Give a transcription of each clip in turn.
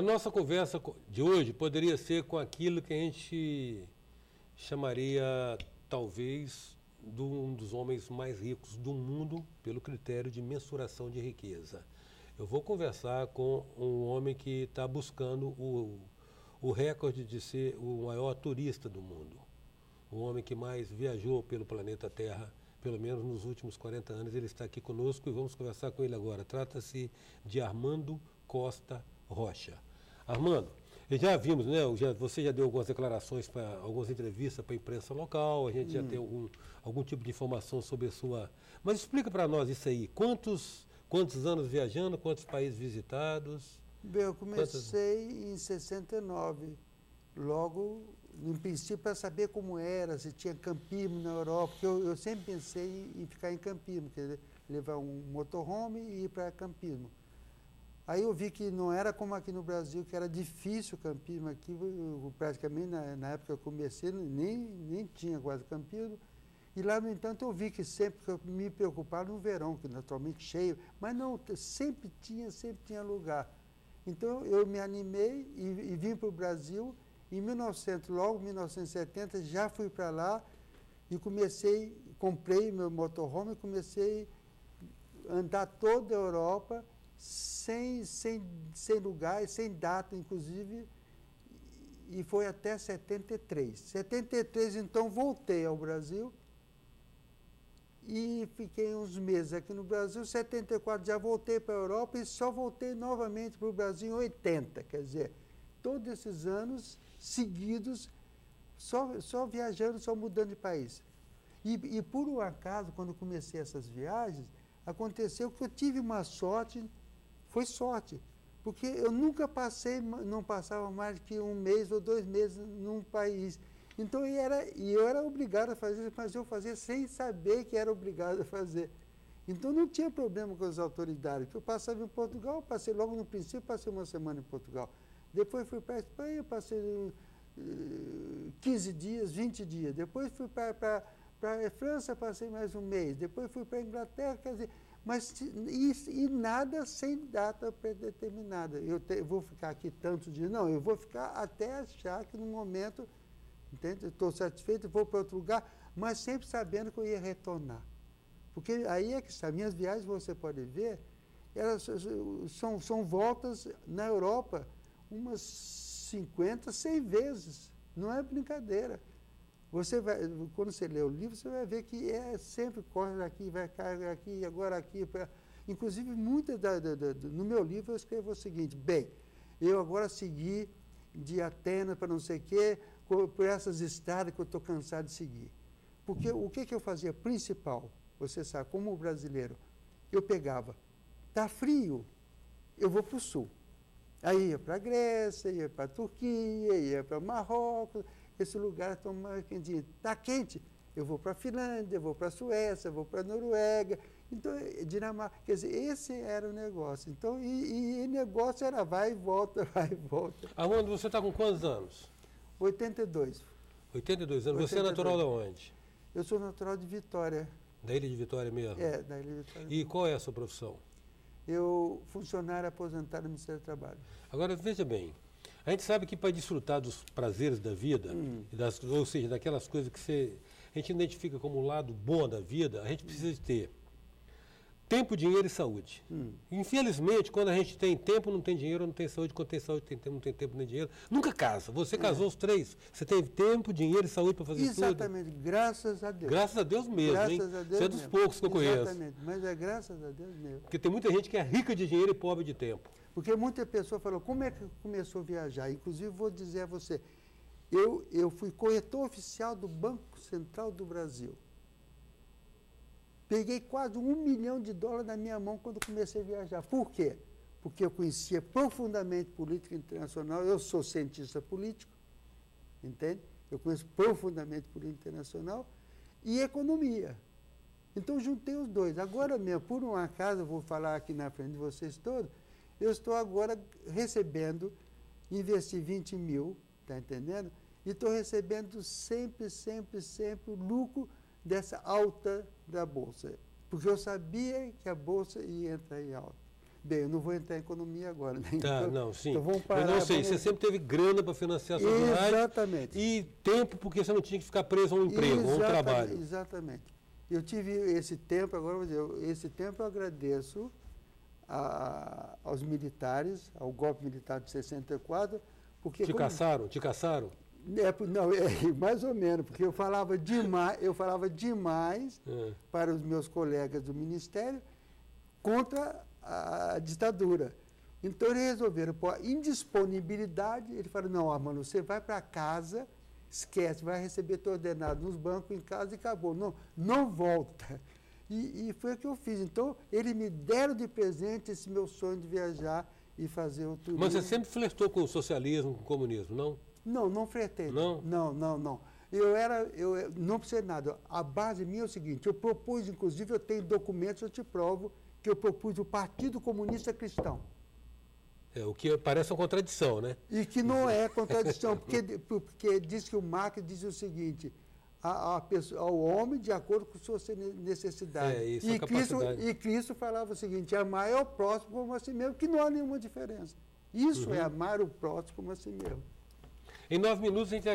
A nossa conversa de hoje poderia ser com aquilo que a gente chamaria, talvez, de um dos homens mais ricos do mundo pelo critério de mensuração de riqueza. Eu vou conversar com um homem que está buscando o recorde de ser o maior turista do mundo. O homem que mais viajou pelo planeta Terra, pelo menos nos últimos 40 anos. Ele está aqui conosco e vamos conversar com ele agora. Trata-se de Armando Costa Rocha. Armando, já vimos, né? Você já deu algumas declarações, algumas entrevistas para a imprensa local, a gente já tem algum tipo de informação sobre a sua... Mas explica para nós isso aí. Quantos anos viajando, quantos países visitados? Bem, eu comecei em 69, logo, no princípio, para saber como era, se tinha campismo na Europa, porque eu sempre pensei em ficar em campismo, quer dizer, levar um motorhome e ir para campismo. Aí eu vi que não era como aqui no Brasil, que era difícil o campismo aqui, praticamente na época que eu comecei, nem tinha quase campismo. E lá, no entanto, eu vi que sempre que eu me preocupava no verão, que naturalmente cheio, mas não, sempre tinha lugar. Então eu me animei e vim para o Brasil. Em 1970, já fui para lá e comprei meu motorhome e comecei a andar toda a Europa, sem lugar, sem data, inclusive, e foi até 73. 73, então, voltei ao Brasil e fiquei uns meses aqui no Brasil. 74 já voltei para a Europa e só voltei novamente para o Brasil em 80. Quer dizer, todos esses anos seguidos, só viajando, só mudando de país. E por um acaso, quando comecei essas viagens, aconteceu que eu tive uma sorte, foi sorte, porque eu nunca não passava mais que um mês ou 2 meses num país. Então eu era obrigado a fazer, mas eu fazia sem saber que era obrigado a fazer. Então não tinha problema com as autoridades, porque eu passava em Portugal, passei logo no princípio, passei uma semana em Portugal. Depois fui para a Espanha, passei 15 dias, 20 dias. Depois fui para a França, passei mais um mês. Depois fui para a Inglaterra, quer dizer, e nada sem data predeterminada. Eu vou ficar aqui tantos dias. Não, eu vou ficar até achar que no momento, entende? Estou satisfeito, vou para outro lugar, mas sempre sabendo que eu ia retornar. Porque aí é que está. Minhas viagens, você pode ver, elas são voltas na Europa umas 50, 100 vezes. Não é brincadeira. Quando você lê o livro, você vai ver que sempre corre aqui, vai cair aqui, agora aqui. Inclusive, no meu livro eu escrevo o seguinte: bem, eu agora segui de Atenas para não sei o quê, por essas estradas que eu estou cansado de seguir. Porque o que eu fazia principal, você sabe, como brasileiro, eu pegava, está frio, eu vou para o sul. Aí ia para a Grécia, ia para a Turquia, ia para Marrocos. Esse lugar está mais quentinho. Está quente, eu vou para a Finlândia, eu vou para a Suécia, eu vou para a Noruega. Então, Dinamarca. Quer dizer, esse era o negócio. Então, e negócio era vai e volta, vai e volta. Armando, você está com quantos anos? 82. 82 anos. 82. Você é natural de onde? Eu sou natural de Vitória. Da Ilha de Vitória mesmo? É, da Ilha de Vitória. E qual é a sua profissão? Eu, funcionário aposentado no Ministério do Trabalho. Agora, veja bem, a gente sabe que para desfrutar dos prazeres da vida, ou seja, daquelas coisas que a gente identifica como o lado bom da vida, a gente precisa de ter tempo, dinheiro e saúde. Infelizmente, quando a gente tem tempo, não tem dinheiro, não tem saúde. Quando tem saúde, tem tempo, não tem tempo nem dinheiro. Nunca casa. Você casou os três. Você teve tempo, dinheiro e saúde para fazer tudo. Exatamente. Graças a Deus. Graças a Deus mesmo, graças hein? A Deus Você é dos mesmo. poucos que eu conheço. Exatamente. Mas é graças a Deus mesmo. Porque tem muita gente que é rica de dinheiro e pobre de tempo. Porque muita pessoa falou, como é que começou a viajar? Inclusive, vou dizer a você, eu fui corretor oficial do Banco Central do Brasil. Peguei quase $1 milhão na minha mão quando comecei a viajar. Por quê? Porque eu conhecia profundamente política internacional, eu sou cientista político, entende? Eu conheço profundamente política internacional e economia. Então, juntei os dois. Agora mesmo, por um acaso, eu vou falar aqui na frente de vocês todos, eu estou agora recebendo, investi 20 mil, está entendendo? E estou recebendo sempre o lucro dessa alta da Bolsa. Porque eu sabia que a Bolsa ia entrar em alta. Bem, eu não vou entrar em economia agora, né? Tá, Então, não, sim. então vamos parar, Mas não sei, você sempre teve grana para financiar suas viagens. Exatamente. E tempo, porque você não tinha que ficar preso a um emprego, a um trabalho. Exatamente. Eu tive esse tempo, agora vou dizer, esse tempo eu agradeço aos militares, ao golpe militar de 64, porque... Te caçaram? Te caçaram? Não, mais ou menos, porque eu falava demais para os meus colegas do Ministério contra a ditadura. Então, eles resolveram, por indisponibilidade, ele falou, não, Armando, você vai para casa, esquece, vai receber teu ordenado nos bancos, em casa e acabou. Não volta. E foi o que eu fiz. Então, eles me deram de presente esse meu sonho de viajar e fazer o turismo. Mas você sempre flertou com o socialismo, com o comunismo, não? Não flertei. Não? Não. Eu não precisei nada. A base minha é o seguinte, eu propus, inclusive, eu tenho documentos, eu te provo, que eu propus o Partido Comunista Cristão. O que parece uma contradição, né? E que não é contradição, porque diz que o Marx diz o seguinte, ao homem de acordo com suas necessidades. E Cristo falava o seguinte, amar o próximo como a si mesmo, que não há nenhuma diferença. Isso é amar o próximo como a si mesmo. Em 9 minutos, a gente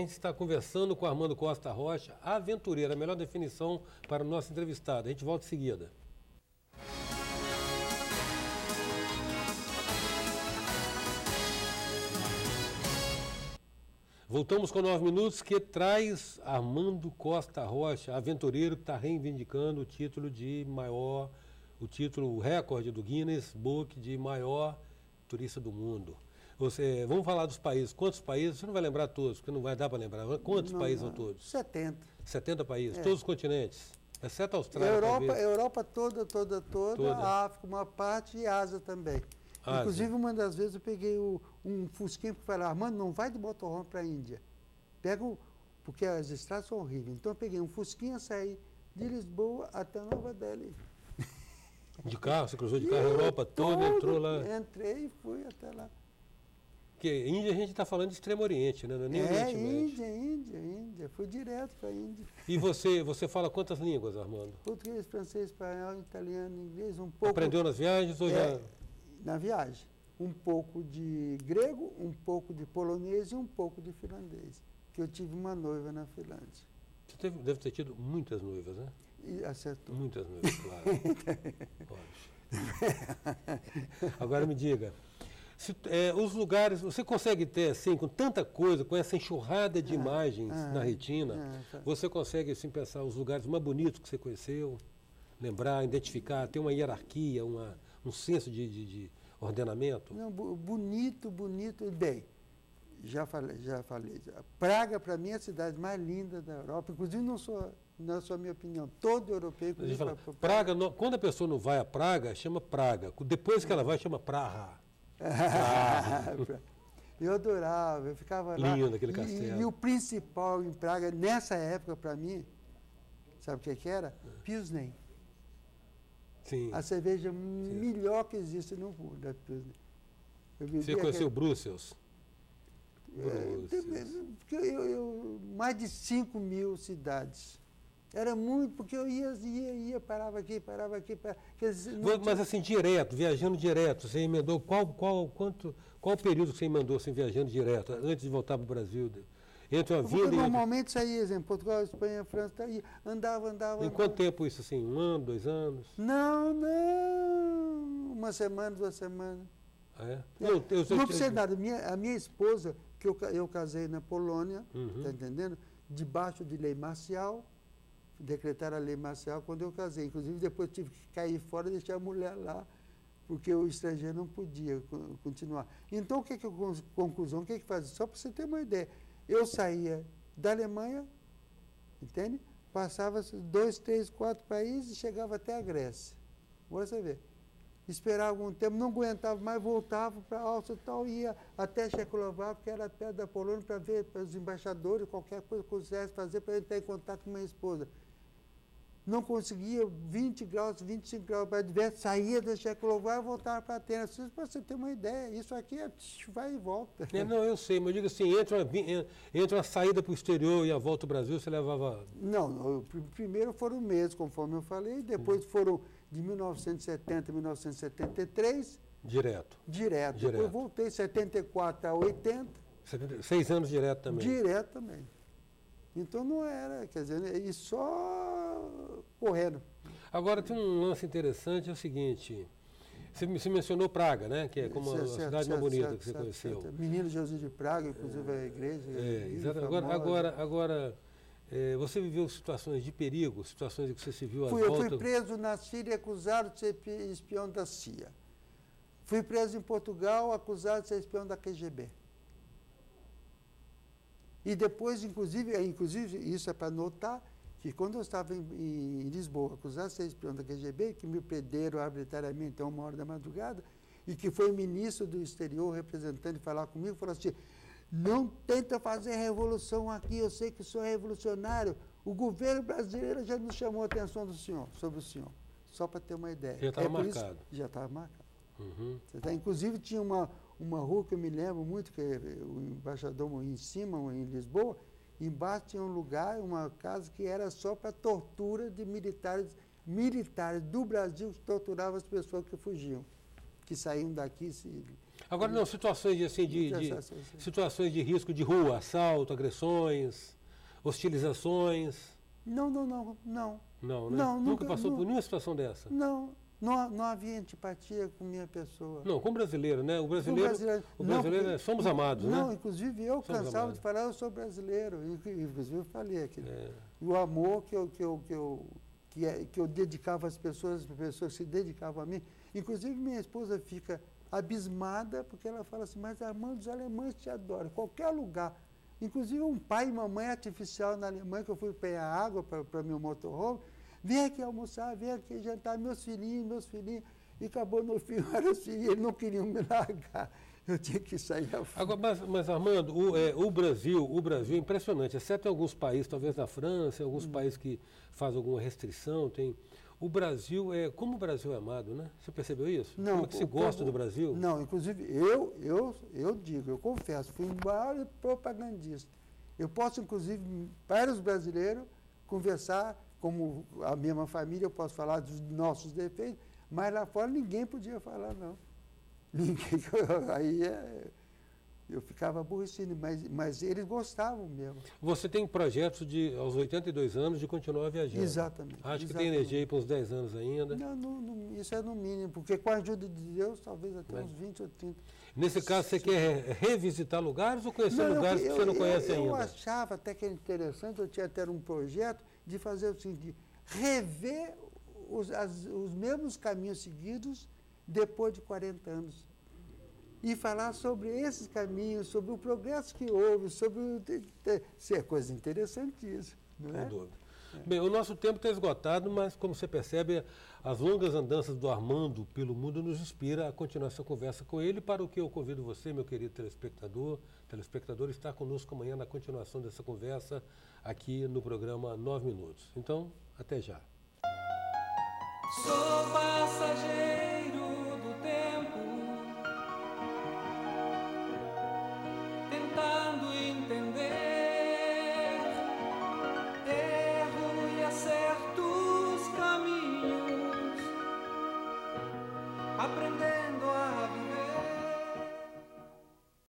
está conversando com Armando Costa Rocha, aventureiro, a melhor definição para o nosso entrevistado. A gente volta em seguida. Voltamos com 9 minutos, que traz Armando Costa Rocha, aventureiro que está reivindicando o título de maior, o recorde do Guinness Book de maior turista do mundo. Vamos falar dos países. Quantos países? Você não vai lembrar todos, porque não vai dar para lembrar. Quantos países são todos? 70. 70 países, todos os continentes, exceto a Austrália. Europa toda, a África uma parte e a Ásia também. Ásia. Inclusive, uma das vezes eu peguei um fusquinha que falava, Armando, não vai de motorhome para a Índia. Porque as estradas são horríveis. Então eu peguei um fusquinha, saí de Lisboa até Nova Delhi. De carro? Você cruzou de carro a Europa toda, entrou lá? Entrei e fui até lá. Porque Índia a gente está falando de Extremo Oriente, né? Não é nem Oriente Médio. Índia. Fui direto para a Índia. E você fala quantas línguas, Armando? Português, francês, espanhol, italiano, inglês, um pouco... Aprendeu nas viagens ou já... Na viagem. Um pouco de grego, um pouco de polonês e um pouco de finlandês. Que eu tive uma noiva na Finlândia. Você deve ter tido muitas noivas, né? E acertou. Muitas noivas, claro. Agora me diga... os lugares, você consegue ter, assim, com tanta coisa, com essa enxurrada de imagens na retina, você consegue, assim, pensar os lugares mais bonitos que você conheceu, lembrar, identificar, ter uma hierarquia, um senso de ordenamento? Não, bonito. Bem, já falei. Praga, para mim, é a cidade mais linda da Europa, inclusive não é só a minha opinião, todo europeu... Praga, quando a pessoa não vai a Praga, chama Praga. Depois que ela vai, chama Praha. Eu adorava, eu ficava lá. Lindo aquele castelo. E o principal em Praga, nessa época, para mim, sabe o que era? Pilsner. Sim. A cerveja melhor que existe no mundo, a Pilsner. Você conheceu Bruxelas? Mais de 5 mil cidades. Era muito, porque eu ia, parava aqui. Mas assim, viajando direto, você emendou, qual período que você emendou assim, viajando direto, antes de voltar para o Brasil? Entre uma vinda normalmente saía, exemplo, Portugal, Espanha, França, andava. Em quanto tempo isso, assim? 1 ano, 2 anos? Não. 1 semana, 2 semanas. Não precisa nada. A minha esposa, que eu casei na Polônia, tá entendendo? Debaixo de lei marcial, decretaram a lei marcial quando eu casei. Inclusive, depois tive que cair fora e deixar a mulher lá, porque o estrangeiro não podia continuar. Então, conclusão, o que fazia? Só para você ter uma ideia. Eu saía da Alemanha, entende? Passava 2, 3, 4 países e chegava até a Grécia. Agora você vê. Esperava algum tempo, não aguentava mais, voltava para a Áustria e tal, ia até Checoslováquia, que era perto da Polônia, para ver para os embaixadores, qualquer coisa que eu quisesse fazer para entrar em contato com minha esposa. não conseguia 20 graus, 25 graus para adverso, saía da Tchecoslováquia e voltava para Atenas. Para você ter uma ideia, isso aqui vai e volta. Não, eu sei, mas eu digo assim, entre uma saída para o exterior e a volta ao Brasil, você levava... Não, primeiro foram meses, conforme eu falei, depois foram de 1970 a 1973. Direto. Depois voltei 74 a 80. 6 anos direto também. Direto também. Então não era, quer dizer, e só correndo. Agora tem um lance interessante, é o seguinte, você mencionou Praga, né? Que é como a cidade mais bonita que você conheceu. Menino Jesus de Praga, inclusive a igreja. Exato. Agora você viveu situações de perigo, situações em que você se viu à volta... Eu fui preso na Síria acusado de ser espião da CIA. Fui preso em Portugal acusado de ser espião da KGB. E depois, inclusive isso é para notar, que quando eu estava em Lisboa, acusado de ser espião da KGB, que me prenderam arbitrariamente a 1h da madrugada, e que foi o ministro do exterior representante falar comigo, falou assim, não tenta fazer revolução aqui, eu sei que sou revolucionário, o governo brasileiro já nos chamou a atenção sobre o senhor, só para ter uma ideia. Já estava marcado. Já estava marcado. Uhum. Inclusive tinha uma rua que eu me lembro muito, que é o embaixador em cima, em Lisboa, embaixo tinha um lugar, uma casa que era só para tortura de militares do Brasil que torturavam as pessoas que fugiam, que saíam daqui. Agora não, situações situações de risco de rua, assalto, agressões, hostilizações. Não. Não, né? Nunca passou por nenhuma situação dessa? Não havia antipatia com minha pessoa. Não, com o brasileiro, né? O brasileiro somos amados, né? Não, inclusive eu cansava de falar, eu sou brasileiro. Inclusive eu falei aqui. O amor que eu dedicava às pessoas se dedicavam a mim. Inclusive minha esposa fica abismada porque ela fala assim, mas Armando, os alemães te adoram, qualquer lugar. Inclusive um pai e mamãe artificial na Alemanha, que eu fui pegar água para meu motorhome, vem aqui almoçar, vem aqui jantar, meus filhinhos. E acabou no fim, eram os filhos, eles não queriam me largar. Eu tinha que sair à frente. Agora, mas Armando, o Brasil é impressionante, exceto em alguns países, talvez na França, em alguns países que fazem alguma restrição, o Brasil como o Brasil é amado, né? Você percebeu isso? Não, como é que se gosta do Brasil? Não, inclusive eu confesso, fui um maior propagandista. Eu posso, inclusive, para os brasileiros, conversar, como a mesma família, eu posso falar dos nossos defeitos, mas lá fora ninguém podia falar, não. Aí eu ficava aborrecido, mas eles gostavam mesmo. Você tem projetos aos 82 anos, de continuar viajando? Exatamente. Acho que tem energia aí para uns 10 anos ainda? Não, isso é no mínimo, porque com a ajuda de Deus, talvez até uns 20 ou 30. Nesse caso, você quer revisitar lugares ou conhecer lugares que você não conhece ainda? Eu achava até que era interessante, eu tinha até um projeto de fazer o seguinte, rever os mesmos caminhos seguidos depois de 40 anos. E falar sobre esses caminhos, sobre o progresso que houve, isso é coisa interessantíssima. Não é? Sem dúvida. Bem, o nosso tempo está esgotado, mas como você percebe, as longas andanças do Armando pelo mundo nos inspira a continuar essa conversa com ele, para o que eu convido você, meu querido telespectador, estar conosco amanhã na continuação dessa conversa aqui no programa 9 Minutos. Então, até já. Sou passageiro.